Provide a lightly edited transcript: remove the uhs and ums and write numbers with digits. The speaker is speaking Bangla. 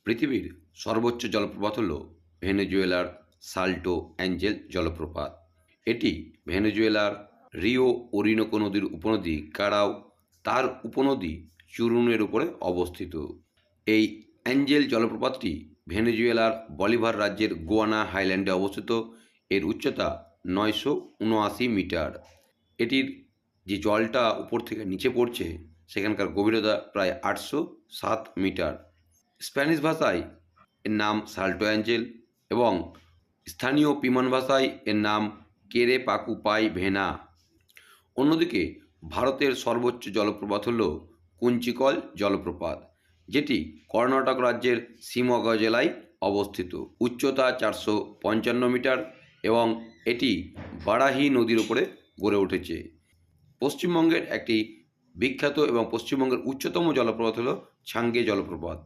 পৃথিবীর সর্বোচ্চ জলপ্রপাত হল ভেনেজুয়েলার সাল্টো অ্যাঞ্জেল জলপ্রপাত। এটি ভেনেজুয়েলার রিও ওরিনোকো নদীর উপনদী কারাও তার উপনদী চুরুনের উপরে অবস্থিত। এই অ্যাঞ্জেল জলপ্রপাতটি ভেনেজুয়েলার বলিভার রাজ্যের গোয়ানা হাইল্যান্ডে অবস্থিত। এর উচ্চতা 979 মিটার। এটির যে জলটা উপর থেকে নিচে পড়ছে সেখানকার গভীরতা প্রায় 807 মিটার। স্প্যানিশ ভাষায় এর নাম সাল্টো অ্যাঞ্জেল এবং স্থানীয় পিমান ভাষায় এর নাম কেরে পাকু পাই ভেনা। অন্যদিকে ভারতের সর্বোচ্চ জলপ্রপাত হল কুঞ্চিকল জলপ্রপাত, যেটি কর্ণাটক রাজ্যের শিমোগা জেলায় অবস্থিত। উচ্চতা 455 মিটার এবং এটি বারাহি নদীর উপরে গড়ে উঠেছে। পশ্চিমবঙ্গের একটি বিখ্যাত এবং পশ্চিমবঙ্গের উচ্চতম জলপ্রপাত হল ছাঙ্গে জলপ্রপাত।